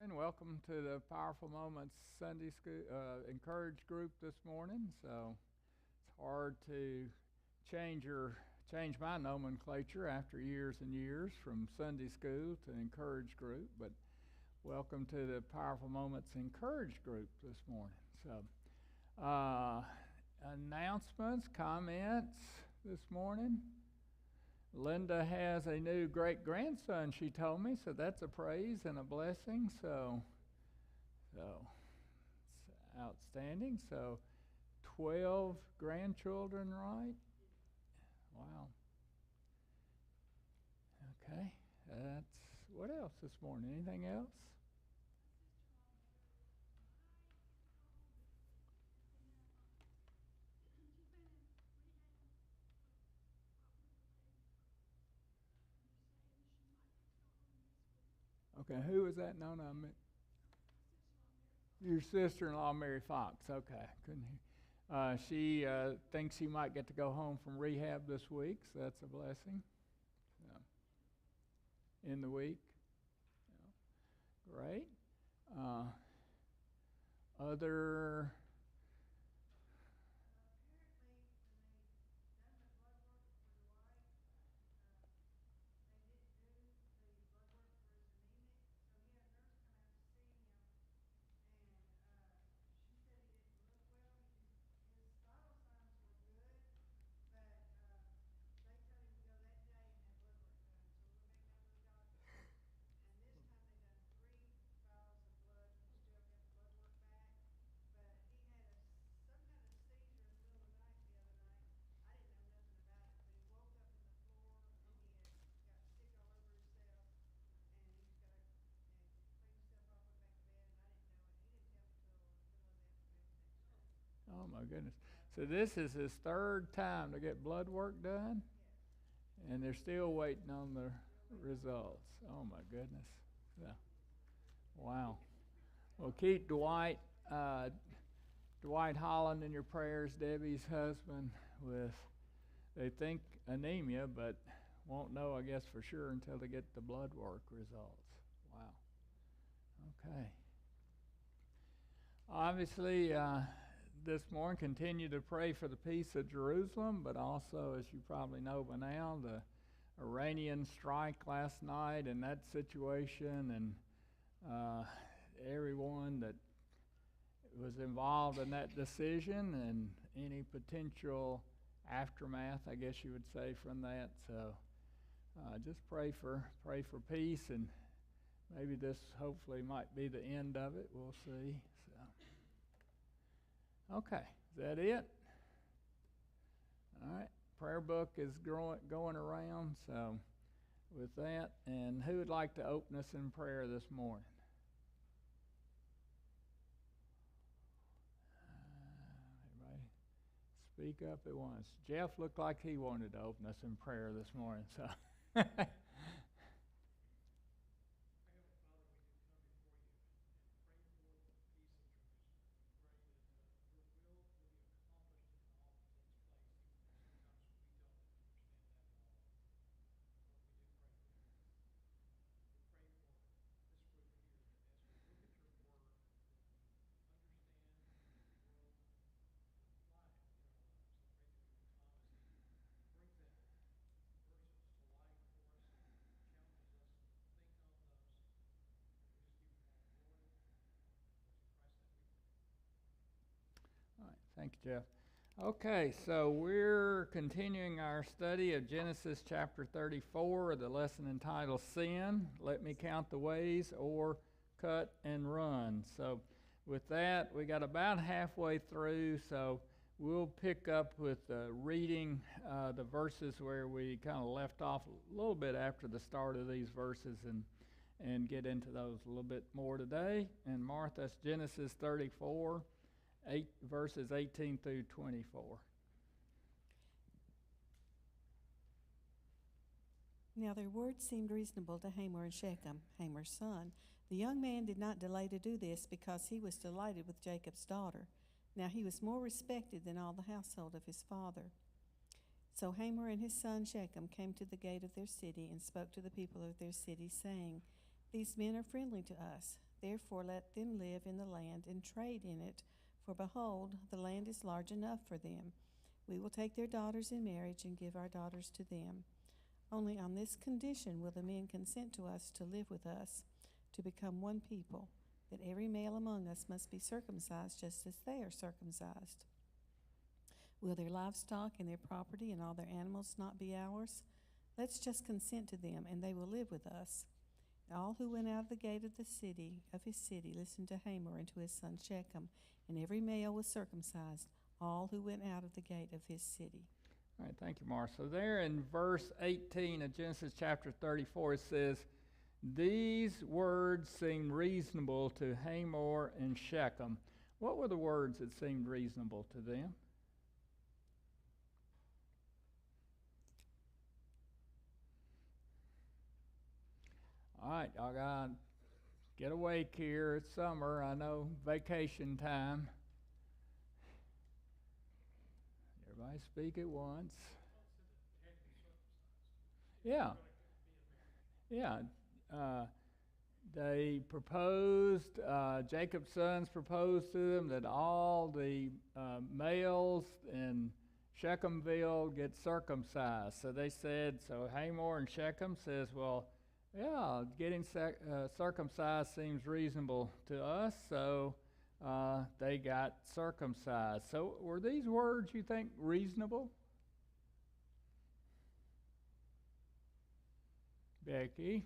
morning. Welcome to the Powerful Moments Sunday School Encourage group this morning. So it's hard to change my nomenclature after years and years from Sunday School to Encourage group. But welcome to the Powerful Moments Encourage group this morning. So announcements, comments this morning. Linda has a new great-grandson, she told me, so that's a praise and a blessing. So it's outstanding. So 12 grandchildren, right? Wow. Okay. That's what else this morning? Anything else? Okay, who was that? No, your sister-in-law, Mary Fox. Okay, couldn't hear. She thinks she might get to go home from rehab this week, so that's a blessing. So, in the week. Yeah. Great. Other... Oh my goodness. So this is his third time to get blood work done? And they're still waiting on the results. Oh my goodness. Yeah. Wow. Well, keep Dwight Holland in your prayers, Debbie's husband, with, they think anemia, but won't know, I guess, for sure until they get the blood work results. Wow. Okay. Obviously, this morning, continue to pray for the peace of Jerusalem, but also, as you probably know by now, the Iranian strike last night and that situation, and everyone that was involved in that decision and any potential aftermath, I guess you would say, from that. So just pray for peace, and maybe this hopefully might be the end of it. We'll see. So. Okay, is that it? All right, prayer book is going around, so with that, and who would like to open us in prayer this morning? Everybody speak up at once. Jeff looked like he wanted to open us in prayer this morning, so. All right, thank you, Jeff. Okay, so we're continuing our study of Genesis chapter 34, the lesson entitled Sin, Let Me Count the Ways, or Cut and Run. So with that, we got about halfway through, so we'll pick up with reading the verses where we kind of left off a little bit after the start of these verses and get into those a little bit more today. And Martha's Genesis 34. Verses 18 through 24. Now their words seemed reasonable to Hamor and Shechem, Hamor's son. The young man did not delay to do this because he was delighted with Jacob's daughter. Now he was more respected than all the household of his father. So Hamor and his son Shechem came to the gate of their city and spoke to the people of their city, saying, These men are friendly to us. Therefore let them live in the land and trade in it, for behold, the land is large enough for them. We will take their daughters in marriage and give our daughters to them. Only on this condition will the men consent to us to live with us, to become one people, that every male among us must be circumcised just as they are circumcised. Will their livestock and their property and all their animals not be ours? Let's just consent to them, and they will live with us. All who went out of the gate of his city, listened to Hamor and to his son Shechem, and every male was circumcised, all who went out of the gate of his city. All right, thank you, Mark. So there in verse 18 of Genesis chapter 34, it says, "These words seemed reasonable to Hamor and Shechem." What were the words that seemed reasonable to them? All right, y'all got to get awake here. It's summer. I know vacation time. Everybody speak at once. Yeah. Yeah. They proposed, Jacob's sons proposed to them that all the males in Shechemville get circumcised. So they said, so Hamor and Shechem says, well, yeah, getting circumcised seems reasonable to us, so they got circumcised. So were these words, you think, reasonable? Becky?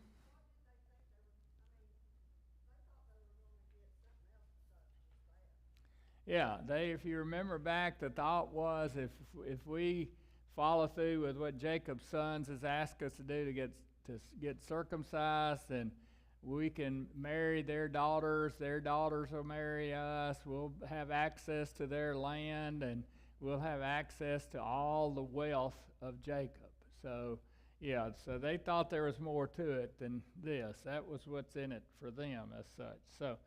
Yeah, if you remember back, the thought was if we follow through with what Jacob's sons has asked us to do to get circumcised, and we can marry their daughters will marry us, we'll have access to their land, and we'll have access to all the wealth of Jacob. So, yeah, so they thought there was more to it than this. That was what's in it for them as such. So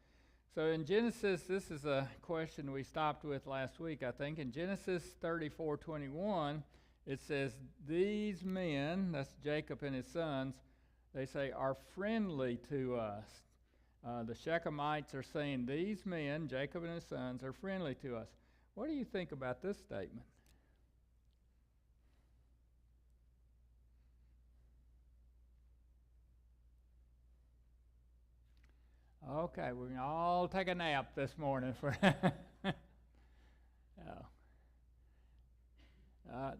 in Genesis, this is a question we stopped with last week, I think. In Genesis 34:21, it says, these men, that's Jacob and his sons, they say, are friendly to us. The Shechemites are saying, these men, Jacob and his sons, are friendly to us. What do you think about this statement? Okay, we're going to all take a nap this morning.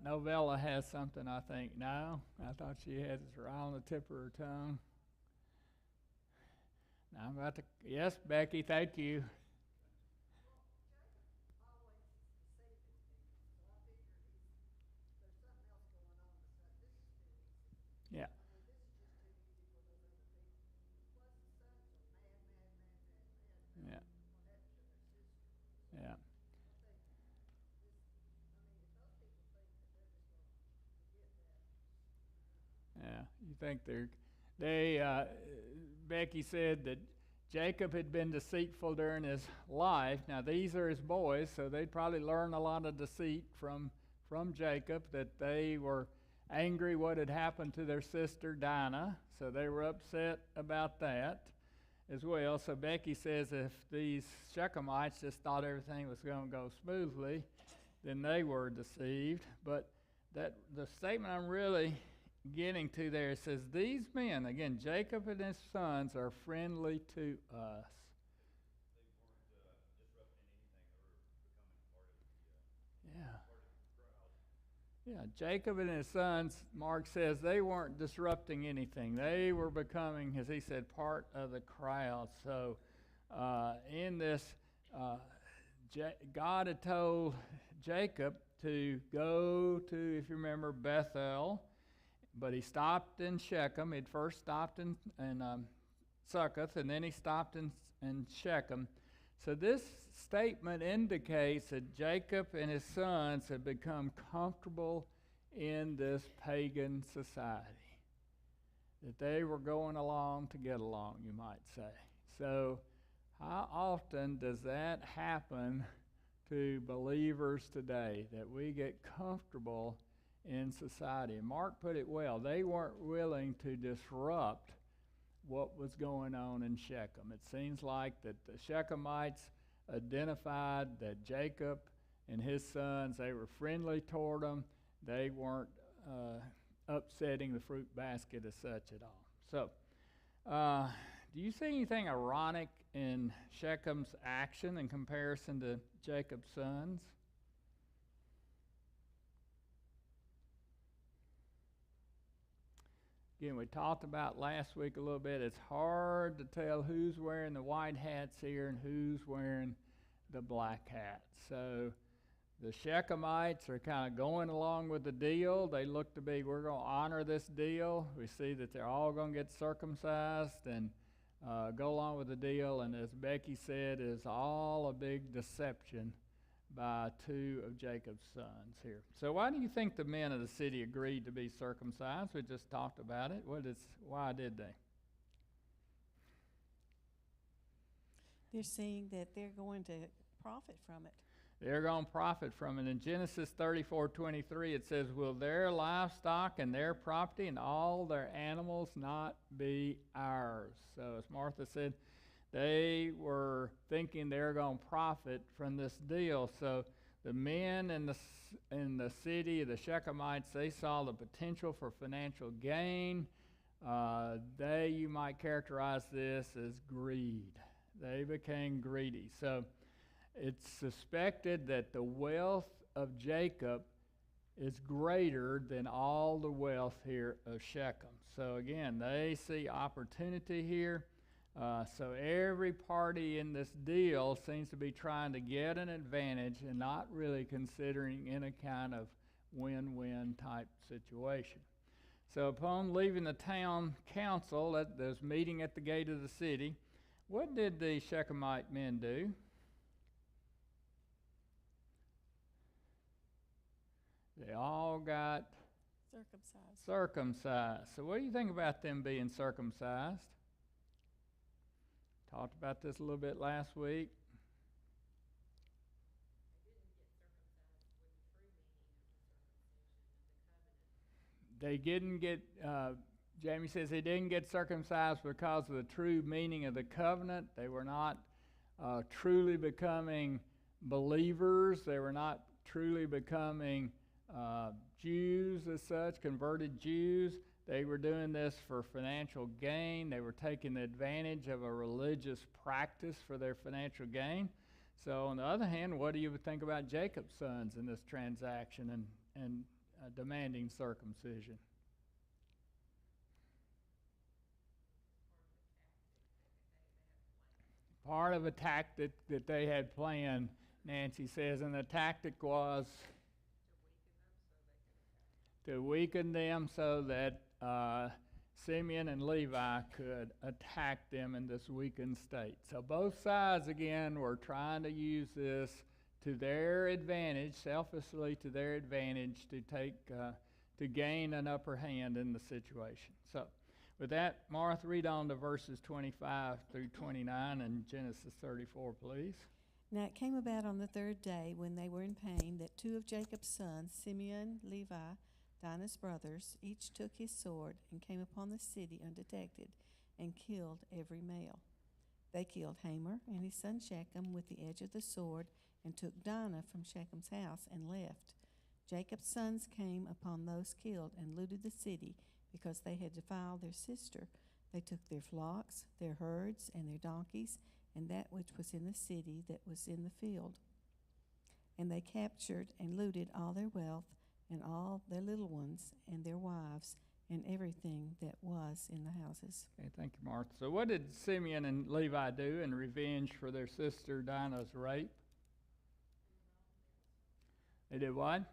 Novella has something, I think. No? I thought she had it right on the tip of her tongue. Now I'm about to... Yes, Becky, thank you. Yeah. Yeah. Yeah. Yeah. You think Becky said that Jacob had been deceitful during his life. Now these are his boys, so they'd probably learn a lot of deceit from Jacob, that they were angry what had happened to their sister Dinah, so they were upset about that as well. So Becky says if these Shechemites just thought everything was going to go smoothly, then they were deceived. But the statement I'm really getting to there, it says these men, again, Jacob and his sons, are friendly to us. Yeah, Jacob and his sons, Mark says, they weren't disrupting anything. They were becoming, as he said, part of the crowd. So in this, God had told Jacob to go to, if you remember, Bethel, but he stopped in Shechem. He'd first stopped in Succoth, and then he stopped in Shechem. So this statement indicates that Jacob and his sons had become comfortable in this pagan society, that they were going along to get along, you might say. So how often does that happen to believers today, that we get comfortable in society? And Mark put it well. They weren't willing to disrupt what was going on in Shechem. It seems like that the Shechemites identified that Jacob and his sons, they were friendly toward them. They weren't upsetting the fruit basket as such at all. So, do you see anything ironic in Shechem's action in comparison to Jacob's sons? Again, we talked about last week a little bit. It's hard to tell who's wearing the white hats here and who's wearing the black hats. So the Shechemites are kind of going along with the deal. They look to be, we're going to honor this deal. We see that they're all going to get circumcised and go along with the deal. And as Becky said, it's all a big deception by two of Jacob's sons here. So why do you think the men of the city agreed to be circumcised? We just talked about it. Why did they? They're seeing that they're going to profit from it. They're going to profit from it. In Genesis 34:23, it says, will their livestock and their property and all their animals not be ours? So as Martha said, they were thinking they're going to profit from this deal. So the men in the city, the Shechemites, they saw the potential for financial gain. You might characterize this as greed. They became greedy. So it's suspected that the wealth of Jacob is greater than all the wealth here of Shechem. So again, they see opportunity here. So every party in this deal seems to be trying to get an advantage and not really considering any kind of win-win type situation. So upon leaving the town council at this meeting at the gate of the city, what did the Shechemite men do? They all got circumcised. So what do you think about them being circumcised? Talked about this a little bit last week. They didn't get, Jamie says they didn't get circumcised because of the true meaning of the covenant. They were not truly becoming believers. They were not truly becoming Jews as such, converted Jews. They were doing this for financial gain. They were taking advantage of a religious practice for their financial gain. So on the other hand, what do you think about Jacob's sons in this transaction and demanding circumcision? Part of a tactic that they had planned, Nancy says, and the tactic was to weaken them so that Simeon and Levi could attack them in this weakened state. So both sides, again, were trying to use this to their advantage, selfishly to their advantage, to gain an upper hand in the situation. So with that, Martha, read on to verses 25 through 29 in Genesis 34, please. Now it came about on the third day, when they were in pain, that two of Jacob's sons, Simeon, Levi, Dinah's brothers, each took his sword and came upon the city undetected and killed every male. They killed Hamor and his son Shechem with the edge of the sword and took Dinah from Shechem's house and left. Jacob's sons came upon those killed and looted the city because they had defiled their sister. They took their flocks, their herds, and their donkeys, and that which was in the city that was in the field. And they captured and looted all their wealth, and all their little ones, and their wives, and everything that was in the houses. Okay, thank you, Martha. So what did Simeon and Levi do in revenge for their sister Dinah's rape? They did what?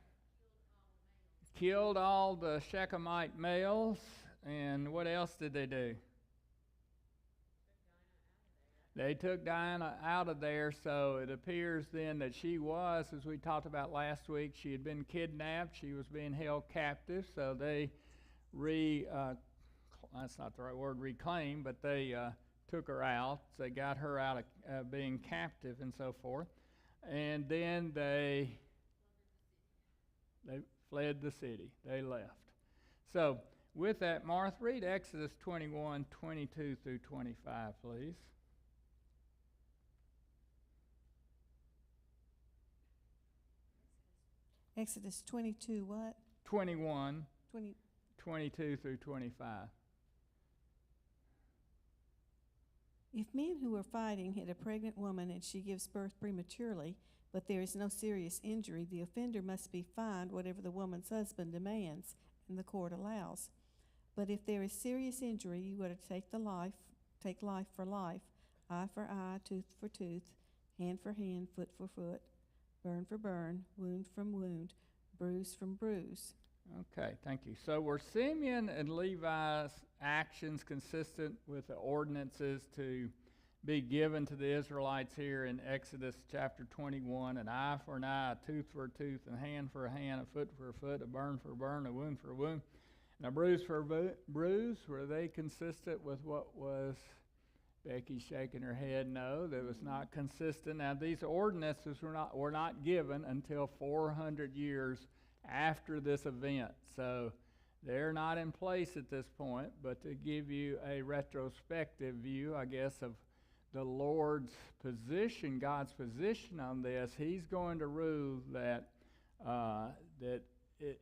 Killed all the Shechemite males. And what else did they do? They took Dinah out of there, so it appears then that she was, as we talked about last week, she had been kidnapped. She was being held captive, so they that's not the right word, reclaim, but they took her out. They got her out of being captive and so forth. And then they fled the city. They left. So with that, Martha, read Exodus 21, 22 through 25, please. Exodus 22, what? 21, 20. 22 through 25. If men who are fighting hit a pregnant woman and she gives birth prematurely, but there is no serious injury, the offender must be fined whatever the woman's husband demands and the court allows. But if there is serious injury, you are to take life for life, eye for eye, tooth for tooth, hand for hand, foot for foot, burn for burn, wound from wound, bruise from bruise. Okay, thank you. So were Simeon and Levi's actions consistent with the ordinances to be given to the Israelites here in Exodus chapter 21, an eye for an eye, a tooth for a tooth, a hand for a hand, a foot for a foot, a burn for a burn, a wound for a wound, and a bruise for a bruise? Were they consistent with what was, Becky's shaking her head, no, that was not consistent. Now these ordinances were not given until 400 years after this event. So they're not in place at this point, but to give you a retrospective view, I guess, of the Lord's position, God's position on this, he's going to rule that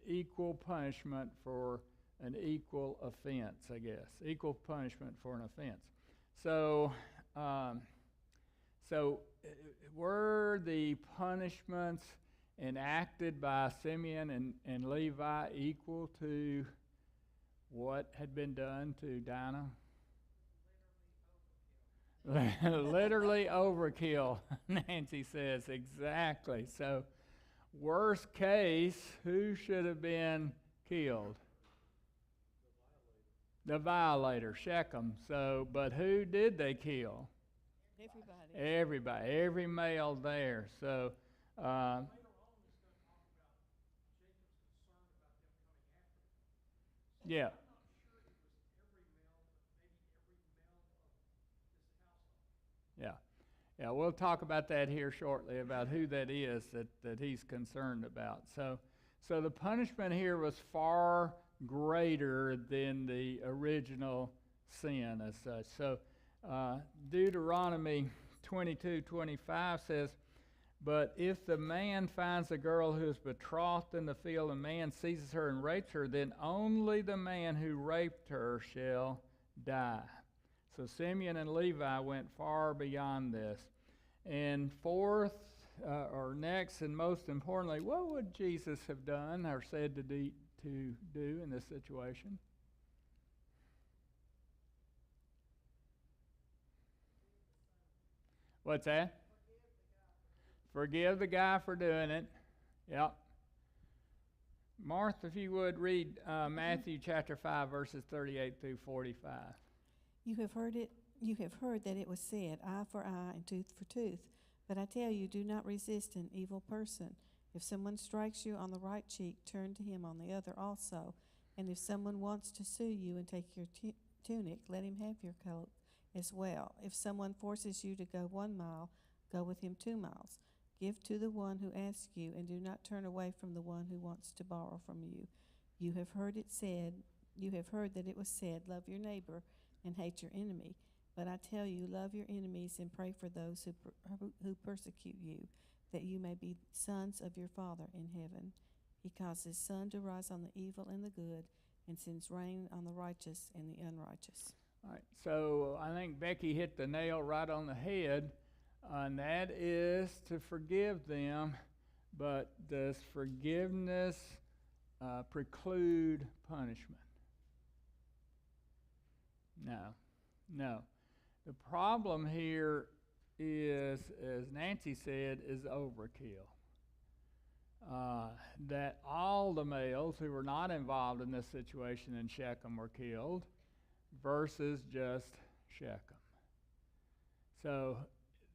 equal punishment for an equal offense, I guess. Equal punishment for an offense. So, were the punishments enacted by Simeon and Levi equal to what had been done to Dinah? Literally overkill, Nancy says, exactly. So, worst case, who should have been killed? The violator, Shechem. So, but who did they kill? Everybody, every male there. So, yeah. Yeah. Yeah, we'll talk about that here shortly, about who that is that he's concerned about. So the punishment here was far greater than the original sin as such. So Deuteronomy 22:25 says, "But if the man finds a girl who is betrothed in the field, and man seizes her and rapes her, then only the man who raped her shall die." So Simeon and Levi went far beyond this. And fourth, or next, and most importantly, what would Jesus have done or said to do in this situation? What's that? Forgive the guy for doing it. Yep. Martha, if you would read Matthew chapter 5, verses 38 through 45. You have heard that it was said, eye for eye and tooth for tooth. But I tell you, do not resist an evil person. If someone strikes you on the right cheek, turn to him on the other also. And if someone wants to sue you and take your tunic, let him have your coat as well. If someone forces you to go 1 mile, go with him 2 miles. Give to the one who asks you, and do not turn away from the one who wants to borrow from you. You have heard that it was said, love your neighbor and hate your enemy. But I tell you, love your enemies and pray for those who persecute you, that you may be sons of your Father in heaven. He causes sun to rise on the evil and the good, and sends rain on the righteous and the unrighteous. All right, so I think Becky hit the nail right on the head, and that is to forgive them. But does forgiveness preclude punishment? No. The problem here is, as Nancy said, is overkill. That all the males who were not involved in this situation in Shechem were killed versus just Shechem. So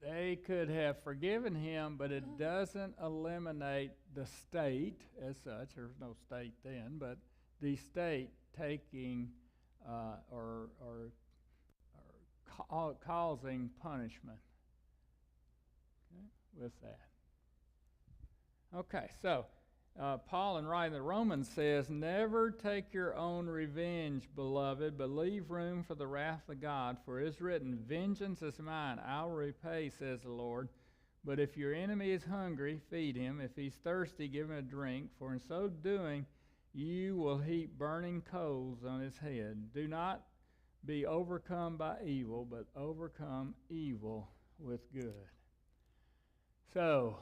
they could have forgiven him, but it doesn't eliminate the state as such. There's no state then, but the state taking or causing punishment with that. Okay, so Paul, in writing the Romans, says, "Never take your own revenge, beloved, but leave room for the wrath of God. For it is written, 'Vengeance is mine, I will repay,' says the Lord. But if your enemy is hungry, feed him. If he's thirsty, give him a drink. For in so doing, you will heap burning coals on his head. Do not be overcome by evil, but overcome evil with good." So,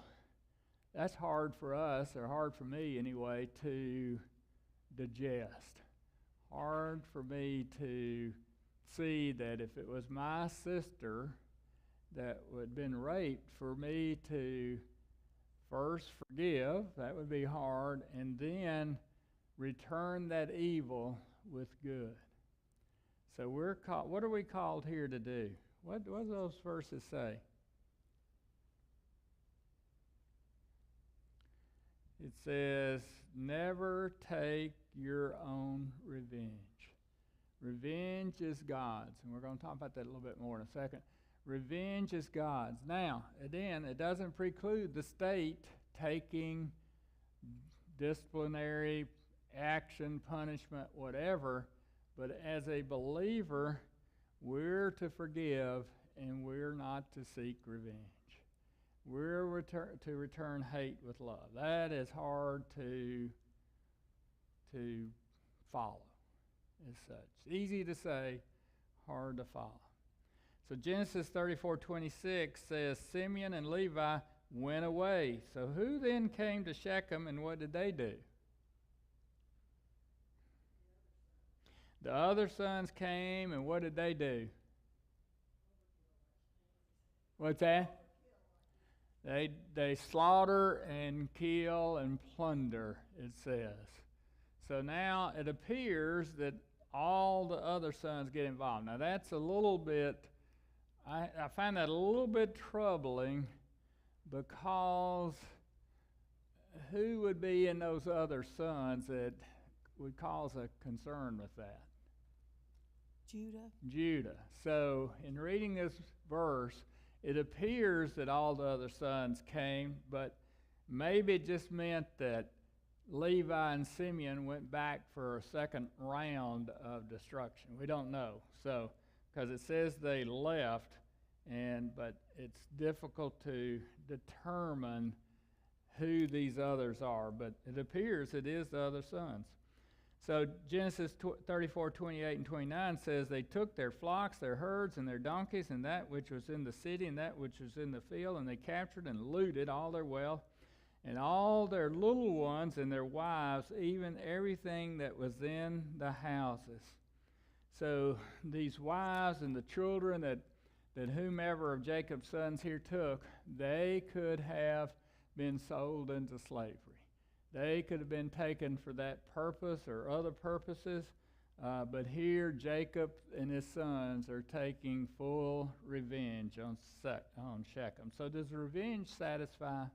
that's hard for us, or hard for me anyway, to digest. Hard for me to see that if it was my sister that had been raped, for me to first forgive, that would be hard, and then return that evil with good. So we're called, what are we called here to do? What do those verses say? It says, "Never take your own revenge." Revenge is God's, and we're going to talk about that a little bit more in a second. Revenge is God's. Now, again, it doesn't preclude the state taking disciplinary action, punishment, whatever, but as a believer, we're to forgive and we're not to seek revenge. We're to return hate with love. That is hard to follow as such. Easy to say, hard to follow. So Genesis 34:26 says, "Simeon and Levi went away." So who then came to Shechem, and what did they do? The other sons came, and what did they do? What's that? They slaughter and kill and plunder, it says. So now it appears that all the other sons get involved. Now that's a little bit, I find that a little bit troubling, because who would be in those other sons that would cause a concern with that? Judah. So in reading this verse, it appears that all the other sons came, but maybe it just meant that Levi and Simeon went back for a second round of destruction. We don't know. So, because it says they left, but it's difficult to determine who these others are, but it appears it is the other sons. So Genesis 34:28 and 29 says, "They took their flocks, their herds, and their donkeys, and that which was in the city, and that which was in the field, and they captured and looted all their wealth, and all their little ones and their wives, even everything that was in the houses." So these wives and the children that whomever of Jacob's sons here took, they could have been sold into slavery. They could have been taken for that purpose or other purposes, but here Jacob and his sons are taking full revenge on Shechem. So does revenge satisfy?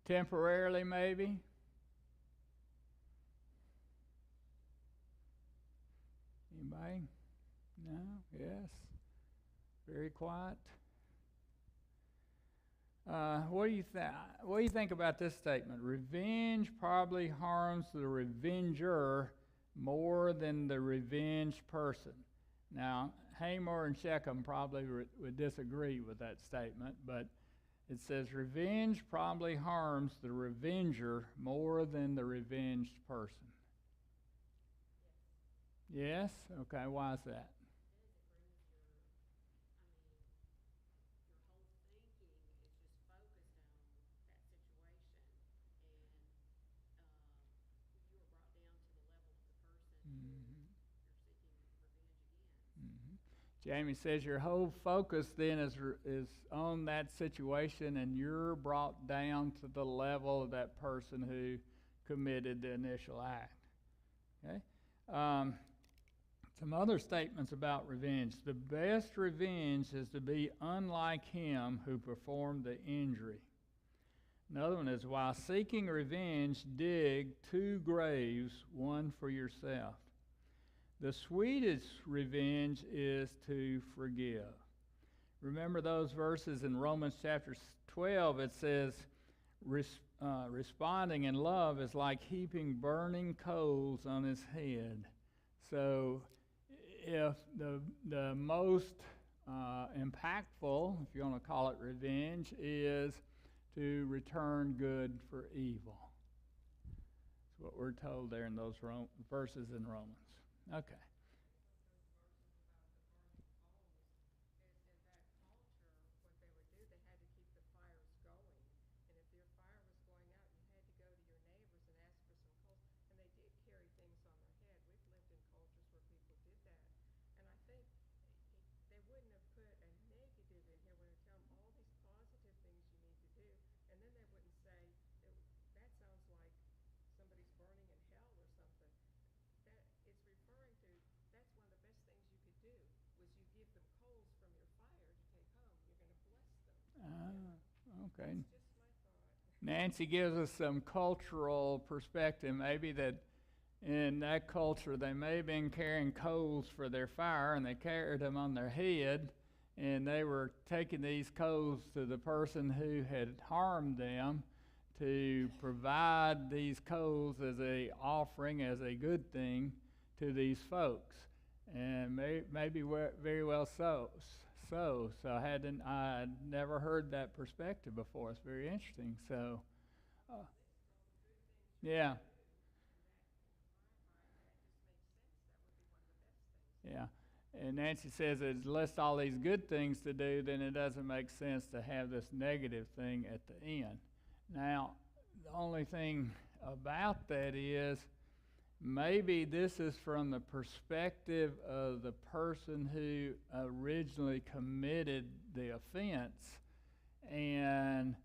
Temporarily, maybe. Anybody? No? Yes? Very quiet. What do you think about this statement? Revenge probably harms the revenger more than the revenged person. Now, Hamor and Shechem probably would disagree with that statement, but it says revenge probably harms the revenger more than the revenged person. Yes? Okay, why is that? Jamie says your whole focus then is on that situation, and you're brought down to the level of that person who committed the initial act. Okay? Some other statements about revenge. The best revenge is to be unlike him who performed the injury. Another one is, while seeking revenge, dig 2 graves, one for yourself. The sweetest revenge is to forgive. remember those verses in Romans chapter 12? It says, responding in love is like heaping burning coals on his head. So if the most impactful, if you want to call it revenge, is to return good for evil. That's what we're told there in those verses in Romans. Okay. Okay. Nancy gives us some cultural perspective. Maybe that in that culture they may have been carrying coals for their fire, and they carried them on their head, and they were taking these coals to the person who had harmed them to provide these coals as a offering, as a good thing to these folks. And maybe very well so. So I'd never heard that perspective before. It's very interesting. So, yeah. Yeah. And Nancy says it lists all these good things to do, then it doesn't make sense to have this negative thing at the end. Now, the only thing about that is maybe this is from the perspective of the person who originally committed the offense, and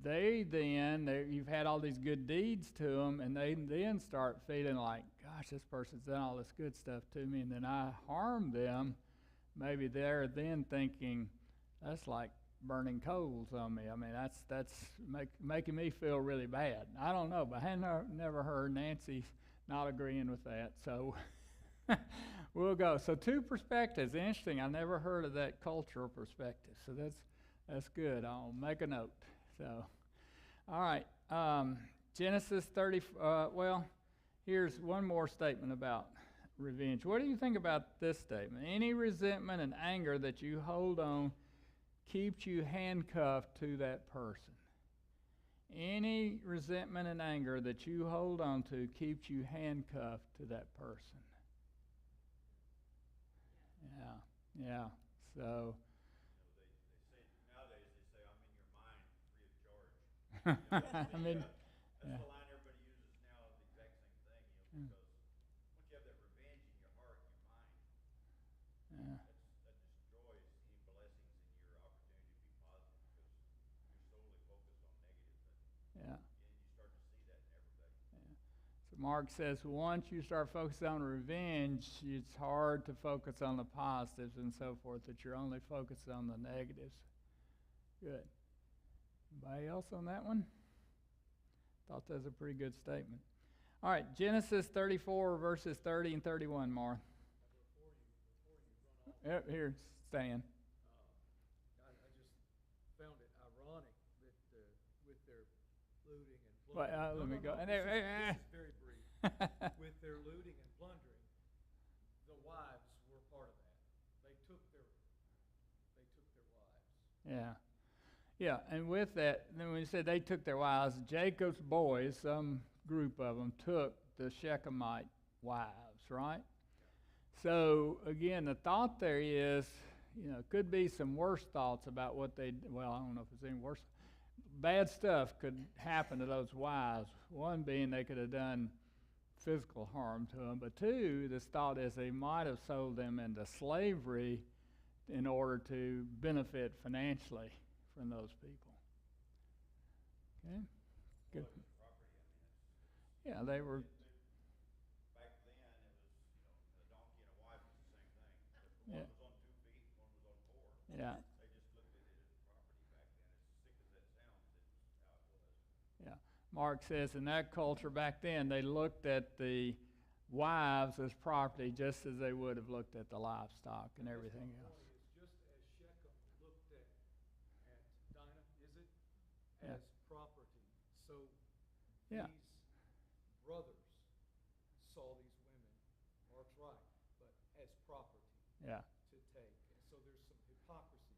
you've had all these good deeds to them, and they then start feeling like, gosh, this person's done all this good stuff to me, and then I harmed them. Maybe they're then thinking, that's like burning coals on me. I mean, that's making me feel really bad. I don't know, but I had never heard Nancy not agreeing with that, so we'll go. So 2 perspectives, interesting. I never heard of that cultural perspective, so that's good. I'll make a note. So, all right, Genesis 30. Here's one more statement about revenge. What do you think about this statement? Any resentment and anger that you hold on keeps you handcuffed to that person. Any resentment and anger that you hold on to keeps you handcuffed to that person. Yeah. So. They say nowadays, I'm in your mind free of charge. I mean, that's the line everybody uses now, the exact same thing, because once you have that revenge in your heart and your mind, yeah. that destroys any blessings in your opportunity to be positive, because you're solely focused on negative. Yeah. And you start to see that in everybody. Yeah. So Mark says once you start focusing on revenge, it's hard to focus on the positives and so forth, that you're only focused on the negatives. Good. Anybody else on that one? Thought that was a pretty good statement. All right, Genesis 34, verses 30 and 31, Mar. Yep, here, Stan. I just found it ironic that with their looting and Well, plundering. let me go. This is very brief. With their looting and plundering, the wives were part of that. They took their wives. Yeah. Yeah, and with that, then when you said they took their wives, Jacob's boys, some group of them, took the Shechemite wives, right? So, again, the thought there is, could be some worse thoughts about what they, well, I don't know if it's any worse. Bad stuff could happen to those wives. One being they could have done physical harm to them, but 2, this thought is they might have sold them into slavery in order to benefit financially from those people. Okay? Good. Yeah, they were. Back then, it was, a donkey and a wife was the same thing. Yeah. One was on 2 feet, one was on 4. Yeah. They just looked at it as property back then. As sick as that sounds, it's how it was. Yeah. Mark says in that culture back then, they looked at the wives as property just as they would have looked at the livestock and everything else. It's just as Shechem looked Yeah. These brothers saw these women, Mark's right, but as property Yeah. to take. And so there's some hypocrisy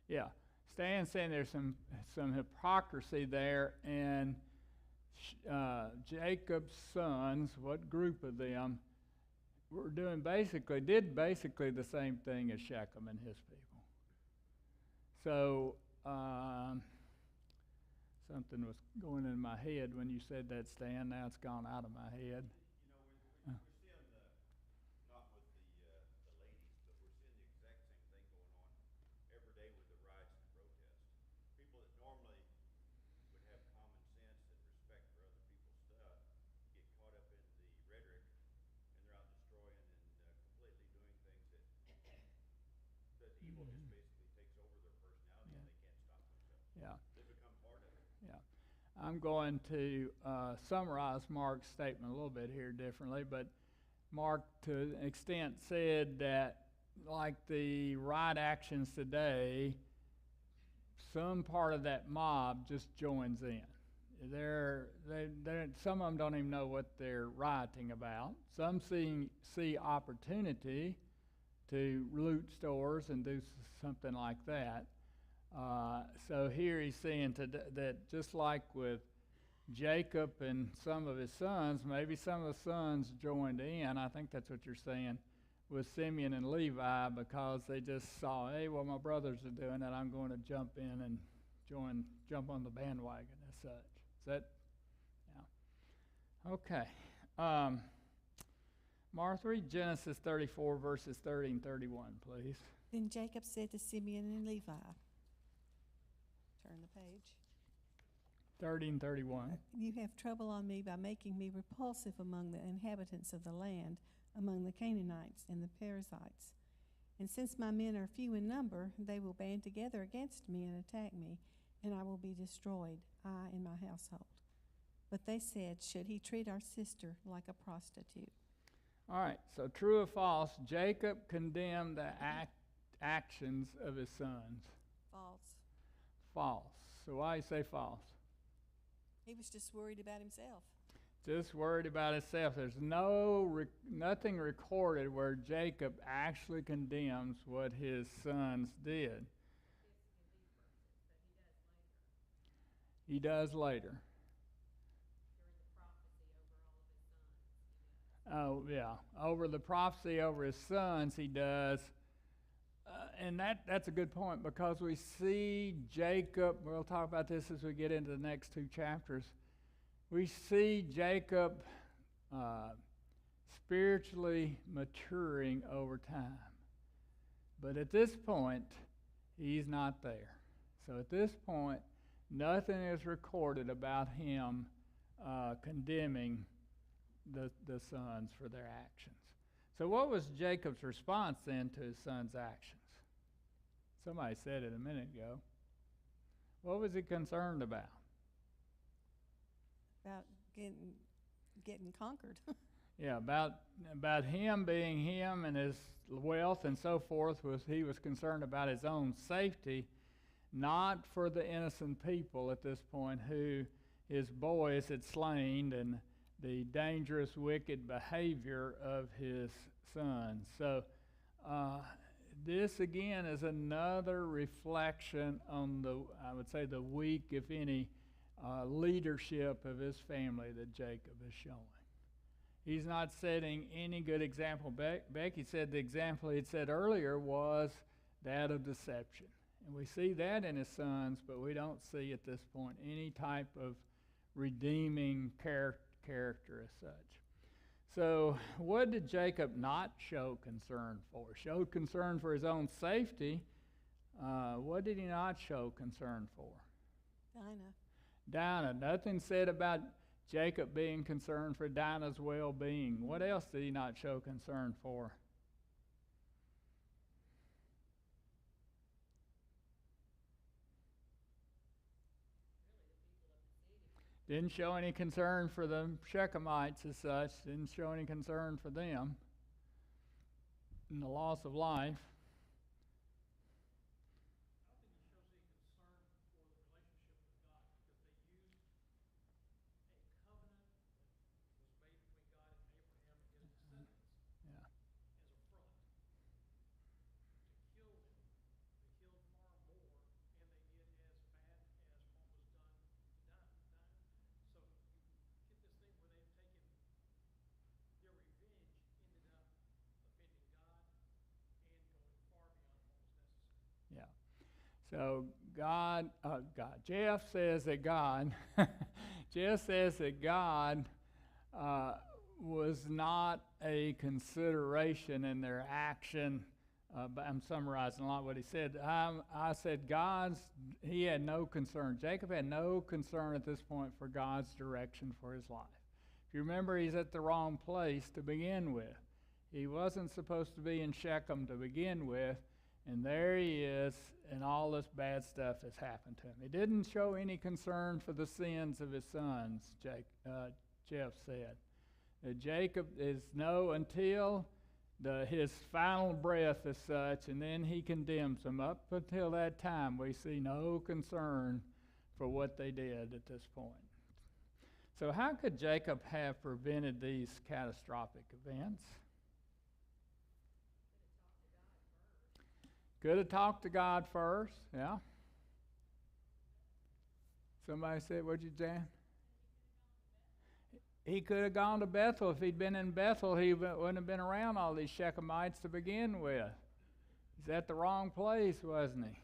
there. Yeah. Stan's saying there's some hypocrisy there, and Jacob's sons, what group of them, did basically the same thing as Shechem and his people. So something was going in my head when you said that, Stan. Now it's gone out of my head. You know, we're seeing not with the ladies, but we're seeing the exact same thing going on every day with the riots and protests. People that normally would have common sense and respect for other people's stuff get caught up in the rhetoric, and they're out destroying and completely doing things that evil just basically takes over their personality and they can't stop themselves. Yeah. They become part of it. Yeah. I'm going to summarize Mark's statement a little bit here differently, but Mark, to an extent, said that, like the riot actions today, some part of that mob just joins in. Some of them don't even know what they're rioting about. Some see opportunity to loot stores and do something like that. So here he's saying that just like with Jacob and some of his sons, maybe some of the sons joined in. I think that's what you're saying with Simeon and Levi, because they just saw, hey, well, my brothers are doing it, I'm going to jump in and jump on the bandwagon as such. Is that, yeah. Okay. Martha, read Genesis 34, verses 30 and 31, please. Then Jacob said to Simeon and Levi, turn the page. 30 and 31. You have trouble on me by making me repulsive among the inhabitants of the land, among the Canaanites and the Perizzites. And since my men are few in number, they will band together against me and attack me, and I will be destroyed, I and my household. But they said, should he treat our sister like a prostitute? All right, so true or false, Jacob condemned the actions of his sons. False. False. So why you say false? He was just worried about himself. Just worried about himself. There's nothing recorded where Jacob actually condemns what his sons did. He does later. Oh, yeah. Over the prophecy over his sons, he does. And that's a good point, because we see Jacob, we'll talk about this as we get into the next two chapters, we see Jacob spiritually maturing over time. But at this point, he's not there. So at this point, nothing is recorded about him condemning the sons for their actions. So what was Jacob's response then to his son's actions? Somebody said it a minute ago. What was he concerned about? About getting conquered. Yeah, about him being him and his wealth and so forth. He was concerned about his own safety, not for the innocent people at this point who his boys had slain, and the dangerous, wicked behavior of his sons. So this again is another reflection on I would say, the weak, if any, leadership of his family that Jacob is showing. He's not setting any good example. Becky said the example he'd said earlier was that of deception. And we see that in his sons, but we don't see at this point any type of redeeming character as such. So what did Jacob not show concern for? Showed concern for his own safety. What did he not show concern for? Dinah. Nothing said about Jacob being concerned for Dinah's well-being. What else did he not show concern for? Didn't show any concern for the Shechemites as such. Didn't show any concern for them and the loss of life. I don't think he shows any concern for the relationship with God, because they used a So Jeff says that God, Jeff says that God was not a consideration in their action. But I'm summarizing a lot of what he said. I said he had no concern. Jacob had no concern at this point for God's direction for his life. If you remember, he's at the wrong place to begin with. He wasn't supposed to be in Shechem to begin with, and there he is, and all this bad stuff has happened to him. He didn't show any concern for the sins of his sons, Jeff said. That Jacob is until his final breath as such, and then he condemns them. Up until that time, we see no concern for what they did at this point. So how could Jacob have prevented these catastrophic events? Could have talked to God first, yeah. Somebody said, what'd you say? He could have gone to Bethel. If he'd been in Bethel, he wouldn't have been around all these Shechemites to begin with. He's at the wrong place, wasn't he?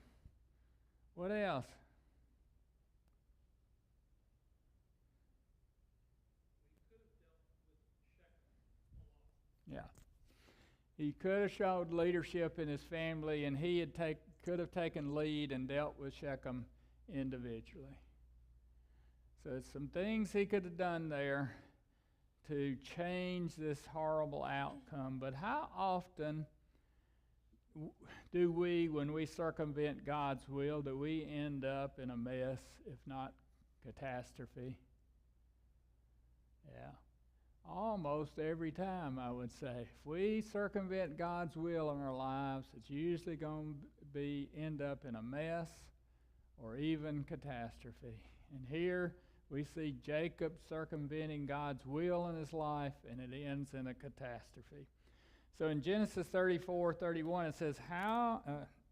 What else? Yeah. He could have showed leadership in his family, and he could have taken lead and dealt with Shechem individually. So it's some things he could have done there to change this horrible outcome. But how often do we, when we circumvent God's will, do we end up in a mess, if not catastrophe? Yeah. Almost every time, I would say. If we circumvent God's will in our lives, it's usually going to end up in a mess or even catastrophe. And here we see Jacob circumventing God's will in his life, and it ends in a catastrophe. So in Genesis 34:31, it says,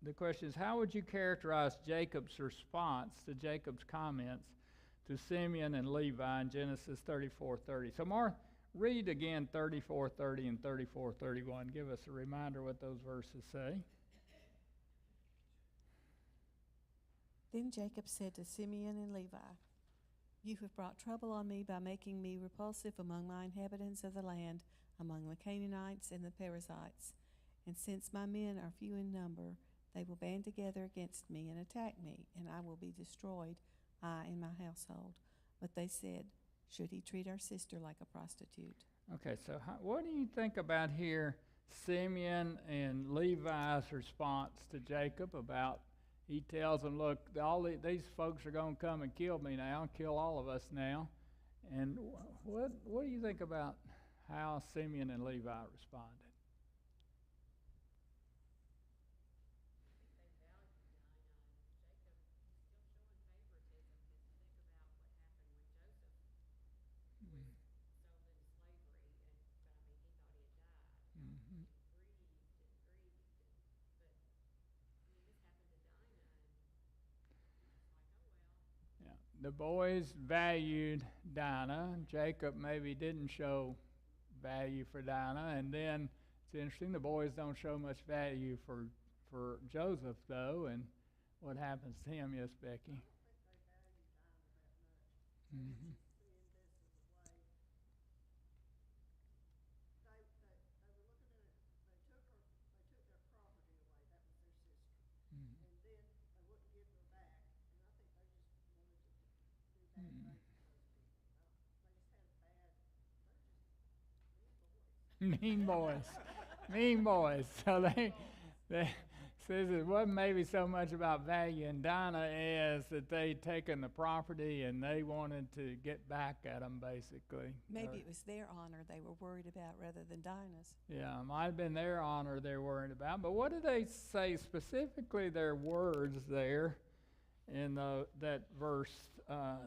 the question is, how would you characterize Jacob's response to Jacob's comments to Simeon and Levi in Genesis 34:30? So Martha, read again 34:30 and 34:31. Give us a reminder what those verses say. Then Jacob said to Simeon and Levi, "You have brought trouble on me by making me repulsive among my inhabitants of the land, among the Canaanites and the Perizzites. And since my men are few in number, they will band together against me and attack me, and I will be destroyed, I and my household." But they said, "Should he treat our sister like a prostitute?" Okay, so what do you think about here, Simeon and Levi's response to Jacob about, he tells them, look, these folks are going to come and kill me now, kill all of us now. And what do you think about how Simeon and Levi responded? The boys valued Dinah. Jacob maybe didn't show value for Dinah. And then it's interesting, the boys don't show much value for Joseph, though. And what happens to him? Yes, Becky? Mm-hmm. Mean boys. Mean boys. So they says it wasn't maybe so much about value in Dinah as that they'd taken the property and they wanted to get back at them, basically. Maybe it was their honor they were worried about rather than Dinah's. Yeah, it might have been their honor they're worried about. But what do they say specifically, their words there in that verse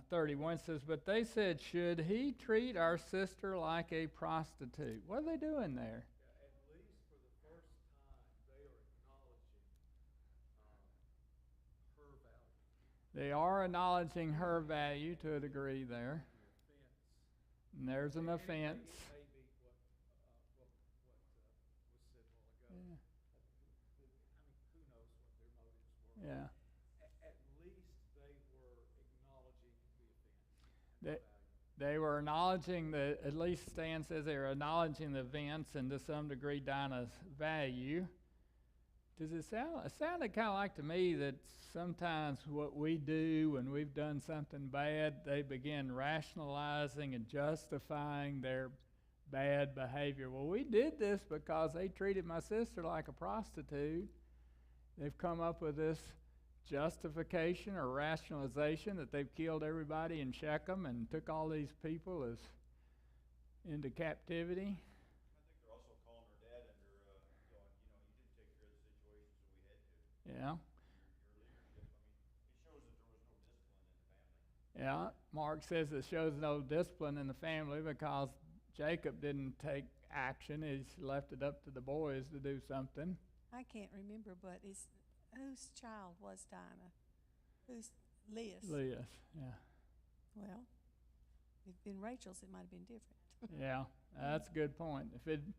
31 says, but they said, should he treat our sister like a prostitute? What are they doing there? Yeah, at least for the first time, they are acknowledging her value. They are acknowledging her value to a degree there. And there's an offense. Maybe what was said a while ago. Yeah. I mean, who knows what their motives were. Yeah. They, value. they were acknowledging at least Stan says they were acknowledging the events and to some degree Dinah's value. Does it sound? It sounded kind of like to me that sometimes what we do when we've done something bad, they begin rationalizing and justifying their bad behavior. Well, we did this because they treated my sister like a prostitute. They've come up with this justification or rationalization that they've killed everybody in Shechem and took all these people as into captivity. I think they're also calling her dad under, going, you know, you didn't take care of the situation, so we had to. Yeah. Your leadership, I mean, it shows that there was no discipline in the family. Yeah, Mark says it shows no discipline in the family because Jacob didn't take action. He's left it up to the boys to do something. I can't remember, but whose child was Dinah? Who's Leah's? Leah, yeah. Well, if it'd been Rachel's, it might have been different. Yeah, that's a good point. If it'd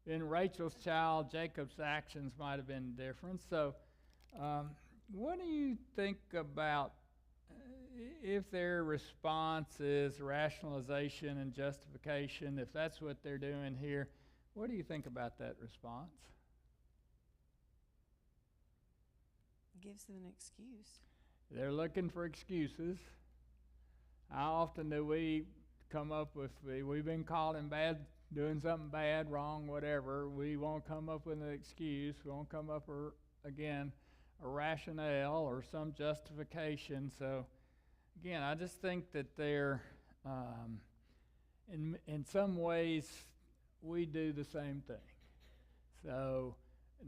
been Rachel's child, Jacob's actions might have been different. So, what do you think about if their response is rationalization and justification, if that's what they're doing here? What do you think about that response? Gives them an excuse. They're looking for excuses. How often do we come up with, we've been caught in bad, doing something bad, wrong, whatever. We won't come up with an excuse. We won't come up with, again, a rationale or some justification. So, again, I just think that they're, in some ways, we do the same thing. So,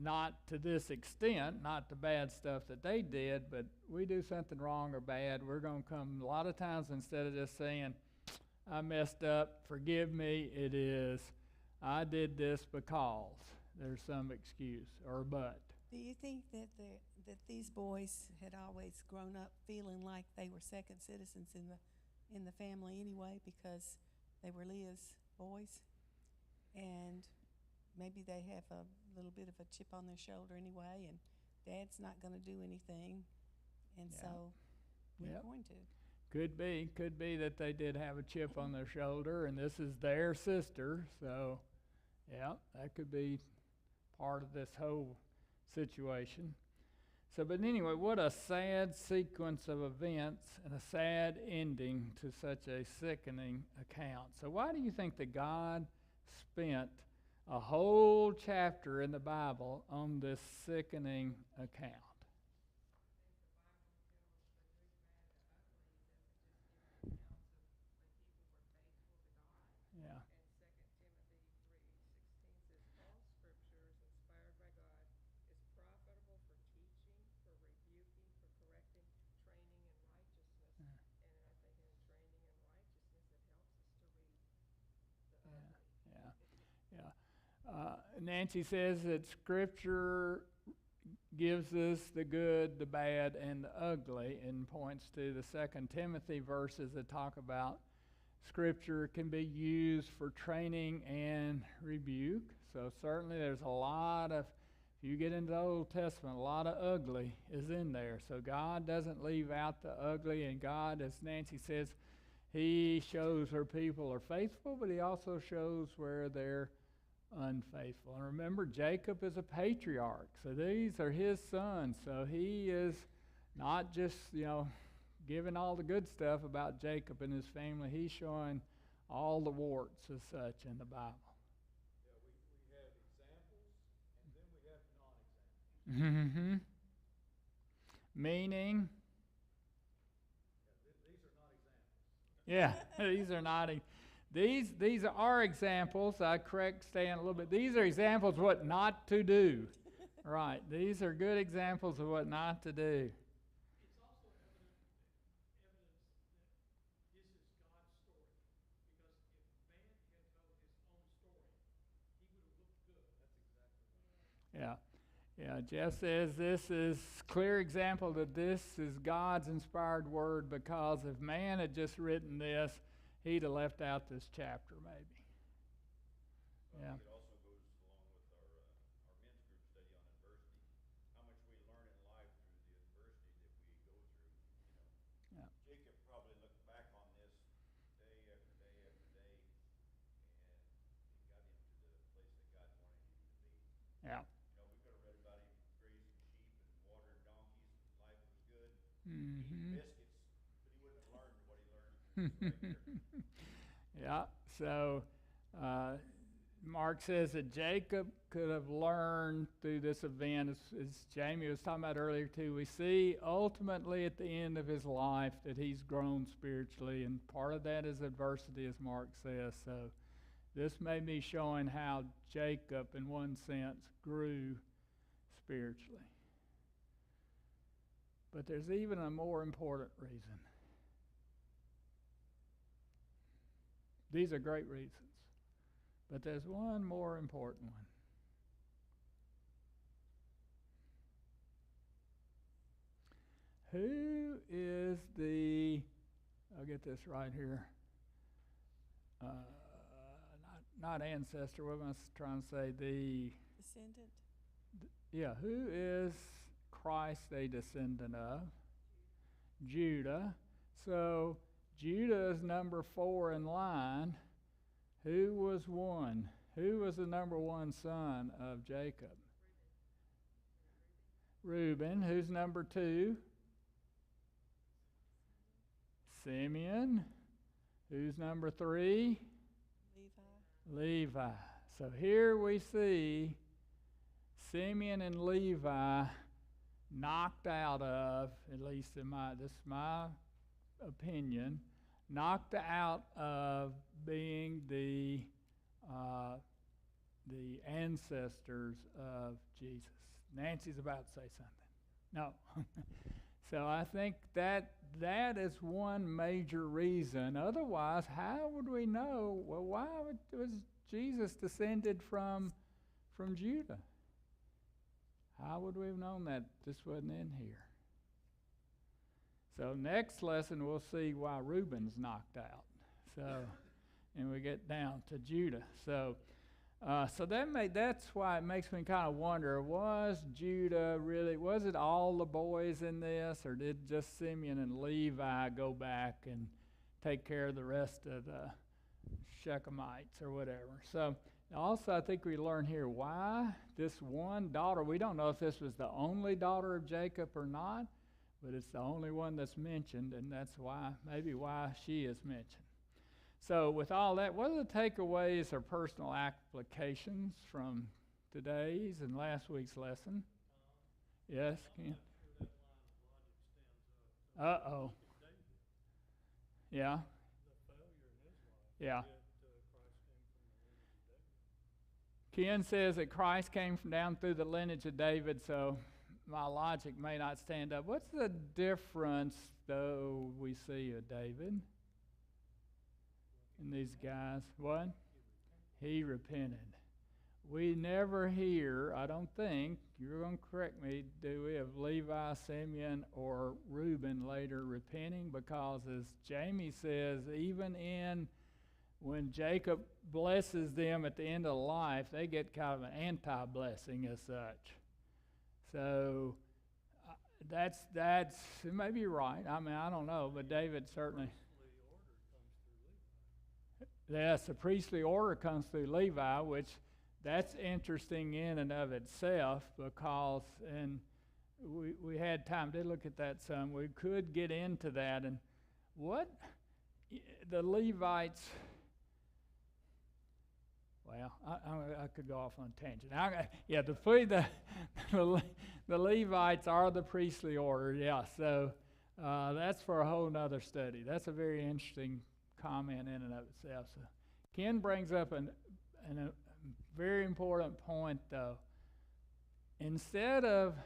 not to this extent, not the bad stuff that they did, but we do something wrong or bad, we're going to come a lot of times instead of just saying, I messed up, forgive me, it is, I did this because there's some excuse or but. Do you think that that these boys had always grown up feeling like they were second citizens in the family anyway because they were Leah's boys? And maybe they have a little bit of a chip on their shoulder anyway, and Dad's not going to do anything, and Yeah. so we're Yep. going to. Could be that they did have a chip on their shoulder, and this is their sister, so yeah, that could be part of this whole situation. So, but anyway, what a sad sequence of events and a sad ending to such a sickening account. So why do you think that God spent a whole chapter in the Bible on this sickening account? Yeah. Nancy says that Scripture gives us the good, the bad, and the ugly, and points to the 2 Timothy verses that talk about Scripture can be used for training and rebuke. So certainly there's a lot of, if you get into the Old Testament, a lot of ugly is in there. So God doesn't leave out the ugly, and God, as Nancy says, He shows her people are faithful, but He also shows where they're unfaithful. And remember, Jacob is a patriarch, so these are his sons. So he is not just, giving all the good stuff about Jacob and his family. He's showing all the warts as such in the Bible. Yeah, we have examples, and then we have non-examples. Mm-hmm. Meaning? Yeah, these are not examples. Yeah, these are examples. I correct Stan a little bit. These are examples of what not to do. Right. These are good examples of what not to do. It's also evidence that this is God's story. Because if man had told his own story, he would have looked good. That's exactly right. Yeah. Yeah, Jeff says this is clear example that this is God's inspired word, because if man had just written this, he'd have left out this chapter maybe. Well, Yeah. I think it also goes along with our men's group study on adversity, how much we learn in life through the adversity that we go through. Yeah. Jacob probably looked back on this Mhm. biscuits, but he wouldn't have learned what he learned right here. Yeah, so Mark says that Jacob could have learned through this event, as Jamie was talking about earlier too. We see ultimately at the end of his life that he's grown spiritually, and part of that is adversity, as Mark says. So this may be showing how Jacob, in one sense, grew spiritually. But there's even a more important reason. These are great reasons. But there's one more important one. Who is I'll get this right here. Not ancestor, what am I trying to say? Descendant? Who is Christ a descendant of? Judah. So Judah is number 4 in line. Who was one? Who was the number 1 son of Jacob? Reuben. Who's number 2? Simeon. Who's number 3? Levi. So here we see Simeon and Levi knocked out of, at least this is my opinion, knocked out of being the ancestors of Jesus. Nancy's about to say something. No. So I think that is one major reason. Otherwise, how would we know? Well, why was Jesus descended from Judah? How would we have known that this wasn't in here? So next lesson we'll see why Reuben's knocked out. So, and we get down to Judah. So that's why it makes me kind of wonder, was it all the boys in this, or did just Simeon and Levi go back and take care of the rest of the Shechemites or whatever? So also I think we learn here why this one daughter, we don't know if this was the only daughter of Jacob or not, but it's the only one that's mentioned, and that's maybe why she is mentioned. So with all that, what are the takeaways or personal applications from today's and last week's lesson? Yes, Ken? Uh-oh. Yeah. Yeah. Ken says that Christ came from down through the lineage of David, so my logic may not stand up. What's the difference, though, we see of David in these guys? What? He repented. We never hear, I don't think, you're going to correct me, do we, of Levi, Simeon, or Reuben later repenting? Because as Jamie says, even when Jacob blesses them at the end of life, they get kind of an anti-blessing as such. So that's it may be right. I mean, I don't know, but David certainly. Yes, the priestly order comes through Levi, which that's interesting in and of itself, because, and we had time to look at that some. We could get into that, and what the Levites. Well, I could go off on a tangent. The Levites are the priestly order, yeah. So that's for a whole nother study. That's a very interesting comment in and of itself. So Ken brings up a very important point, though. Instead of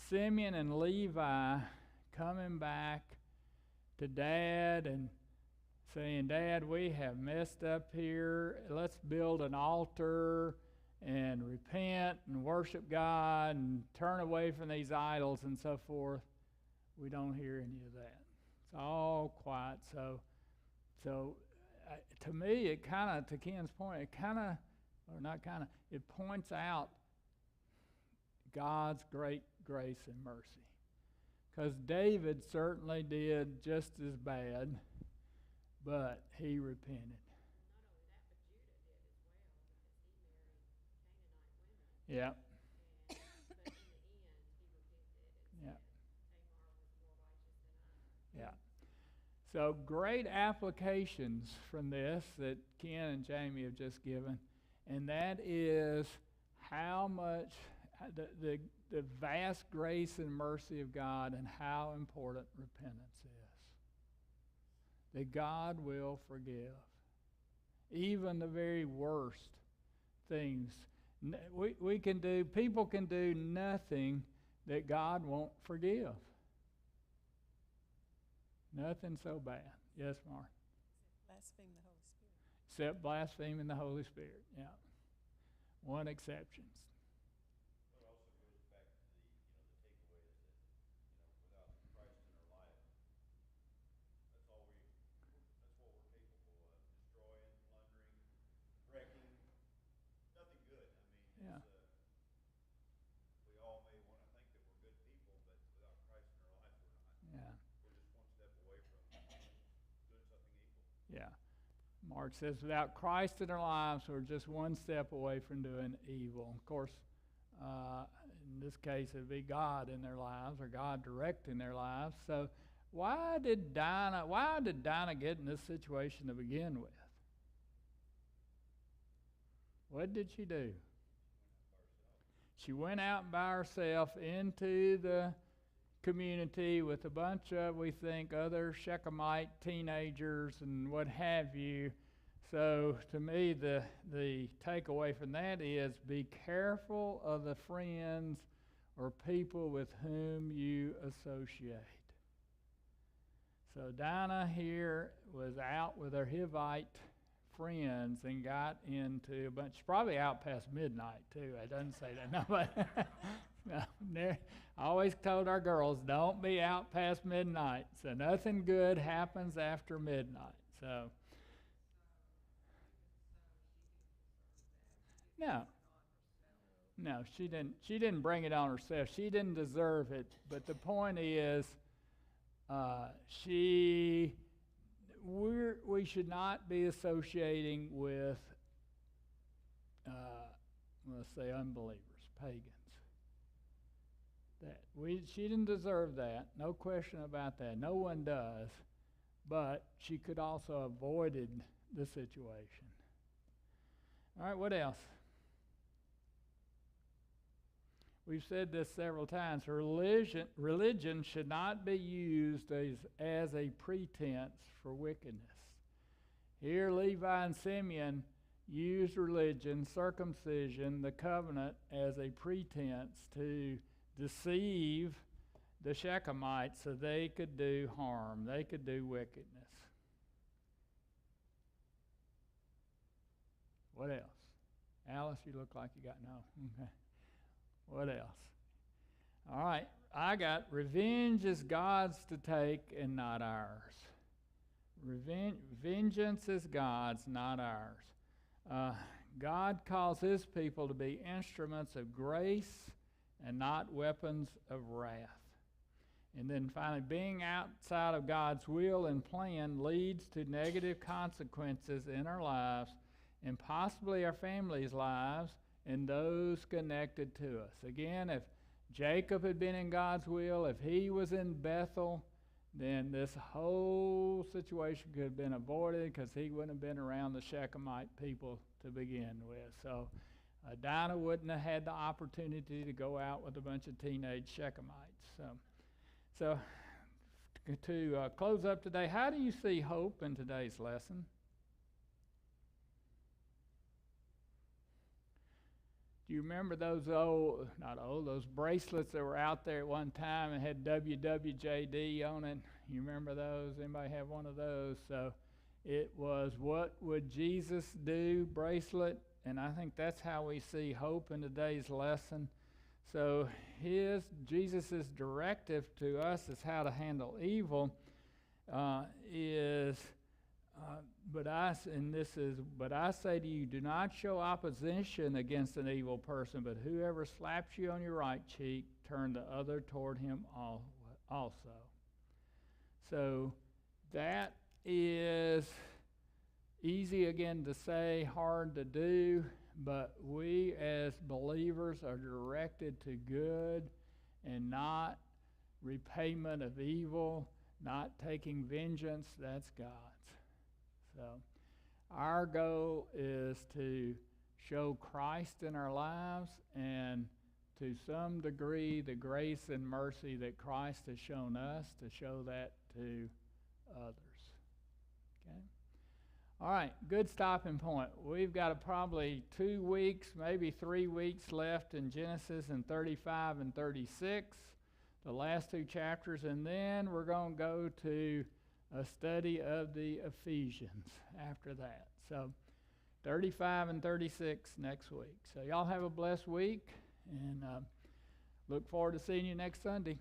Simeon and Levi coming back to Dad and saying, Dad, we have messed up here. Let's build an altar and repent and worship God and turn away from these idols and so forth. We don't hear any of that. It's all quiet. So to me, it kind of, to Ken's point, it points out God's great grace and mercy. Because David certainly did just as bad, but he repented. Yeah. Yeah. So great applications from this that Ken and Jamie have just given, and that is how much the vast grace and mercy of God and how important repentance is. That God will forgive even the very worst things. People can do nothing that God won't forgive. Nothing so bad. Yes, Mark. Blaspheme the Holy Spirit. Except blaspheming the Holy Spirit. Yeah. One exception. But it also goes back to the takeaway is that, without Christ in our life, that's what we're capable of. Destroying, plundering, wrecking, nothing good. I mean, Yeah. we all may want to think that we're good people, but without Christ in our life, we're not. Yeah. We're just one step away from doing something evil. Yeah. Mark says, without Christ in our lives, we're just one step away from doing evil. Of course, in this case, it would be God in their lives, or God directing their lives. So why did Dinah get in this situation to begin with? What did she do? She went out by herself into the community with a bunch of, we think, other Shechemite teenagers and what have you. So to me, the takeaway from that is be careful of the friends or people with whom you associate. So Dinah here was out with her Hivite friends and got into a bunch, probably out past midnight too. It doesn't say that. No, but no, I always told our girls, don't be out past midnight. So nothing good happens after midnight. So no, she didn't. She didn't bring it on herself. She didn't deserve it. But the point is, we should not be associating with, let's say, unbelievers, pagans. She didn't deserve that. No question about that. No one does. But she could also have avoided the situation. All right, what else? We've said this several times. Religion should not be used as a pretense for wickedness. Here, Levi and Simeon used religion, circumcision, the covenant, as a pretense to deceive the Shechemites so they could do harm, they could do wickedness. What else? Alice, you look like you got no. Okay. What else? All right, I got revenge is God's to take and not ours. Vengeance is God's, not ours. God calls his people to be instruments of grace and not weapons of wrath. And then finally, being outside of God's will and plan leads to negative consequences in our lives and possibly our families' lives and those connected to us. Again, if Jacob had been in God's will, if he was in Bethel, then this whole situation could have been avoided because he wouldn't have been around the Shechemite people to begin with. So Dinah wouldn't have had the opportunity to go out with a bunch of teenage Shechemites. So to close up today, how do you see hope in today's lesson? Do you remember those those bracelets that were out there at one time and had WWJD on it? You remember those? Anybody have one of those? So it was What Would Jesus Do bracelet, and I think that's how we see hope in today's lesson. So Jesus' directive to us is how to handle evil But I say to you, do not show opposition against an evil person, but whoever slaps you on your right cheek, turn the other toward him also. So that is easy again to say, hard to do, but we as believers are directed to good and not repayment of evil. not taking vengeance, that's God's. So our goal is to show Christ in our lives, and to some degree the grace and mercy that Christ has shown us, to show that to others. Okay? All right, good stopping point. We've got probably 2 weeks, maybe 3 weeks left in Genesis in 35 and 36, the last 2 chapters, and then we're going to go to a study of the Ephesians after that. So 35 and 36 next week. So y'all have a blessed week, and look forward to seeing you next Sunday.